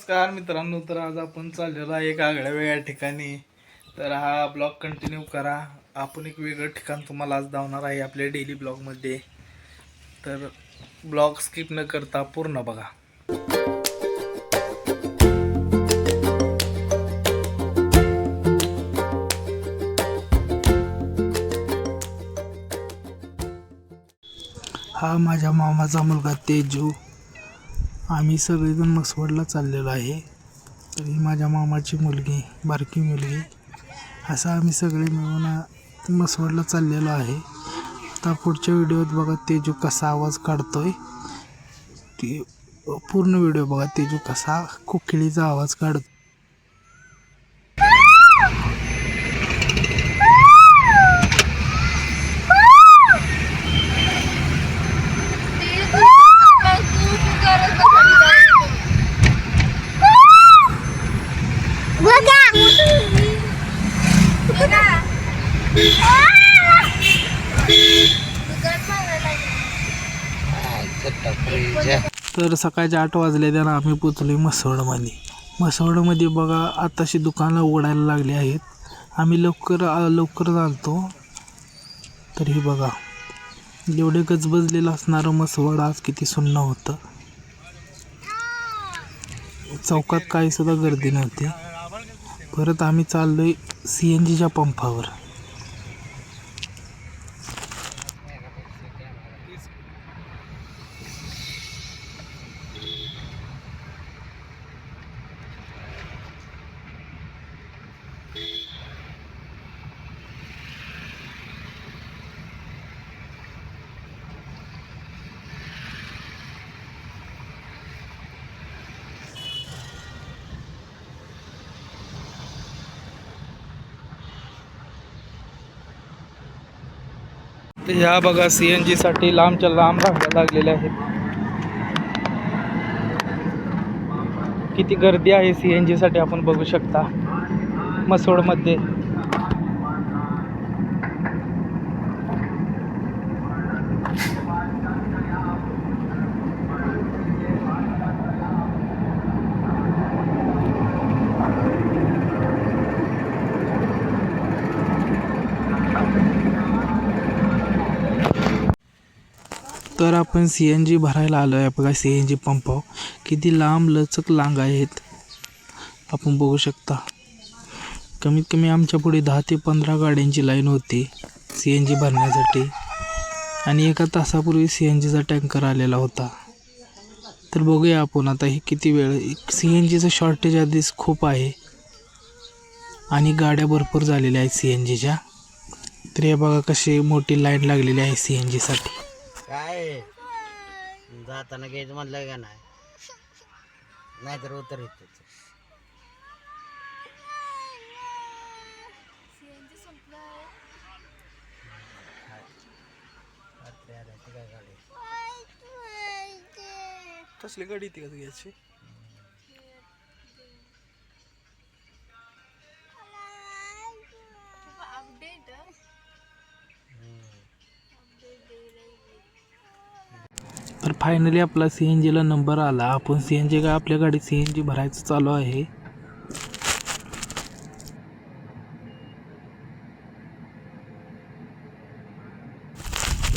नमस्कार मित्रांनो, तर आज आपण चाललेलो आहे एक आगळ्या वेगळ्या ठिकाणी. तर हा ब्लॉग कंटिन्यू करा. आपण एक वेगळं ठिकाण तुम्हाला आज दावणार आहे आपल्या डेली ब्लॉगमध्ये. तर ब्लॉग स्किप न करता पूर्ण बघा. हा माझ्या मामाचा मुलगा तेजू. आम्ही सगळेजण मसवडला चाललेलो आहे. तर ही माझ्या मामाची मुलगी, बारकी मुलगी. असं आम्ही सगळे मिळून मसवडला चाललेलो आहे. आता पुढच्या व्हिडिओत बघा तेजू कसा आवाज काढतोय. ती पूर्ण व्हिडिओ बघा तेजू कसा कोकिळीचा आवाज काढतो. तर सकाळच्या 8 वाजले त्यानं आम्ही पोचलो मसवडमध्ये बघा आताशी दुकानं उघडायला लागली आहेत. आम्ही लवकर आलतो. तर हे बघा एवढे गजबजलेलं असणारं मसवड आज किती सुन्न होतं. चौकात काही सुद्धा गर्दी नव्हती. परत आम्ही चाललोय CNGच्या पंपावर. तर ह्या बघा CNG साठी लांबच्या लांब रांगा लागलेल्या आहेत. किती गर्दी आहे CNG साठी आपण बघू शकता मसवडमध्ये. तर आपण CNG भरायला आलो आहे बघा. CNG पंपावर किती लांब लचक रांगा आहेत आपण बघू शकता. कमीत कमी आमच्या पुढे 10 ते 15 गाड्यांची लाईन होती CNG भरण्यासाठी. आणि एका तासापूर्वी CNGचा टँकर आलेला होता. तर बघूया आपण आता हे किती वेळ. CNGचं शॉर्टेज आधीच खूप आहे आणि गाड्या भरपूर झालेल्या आहेत CNGच्या. तर हे बघा कशी मोठी लाईन लागलेली आहे CNG साठी. काय जाताना घ्यायचं म्हणलं का नाही, नाहीतर उतर येत. कसली गाडी ती का घ्यायची. तर फायनली आपला CNGला नंबर आला. आपण CNG का आपल्या गाडीत CNG भरायचं चालू आहे.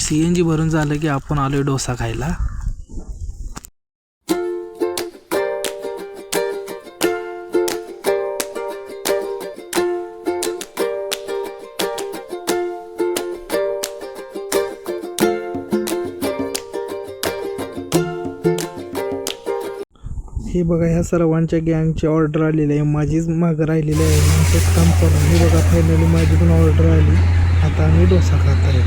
CNG भरून झालं की आपण आलोय डोसा खायला. हे बघा ह्या सर्वांच्या गँगची ऑर्डर आलेली आहे. माझीच मागं राहिलेली आहे. तेच काम करून हे बघा फायनली माझी पण ऑर्डर आली. आता आम्ही डोसा खात आहे.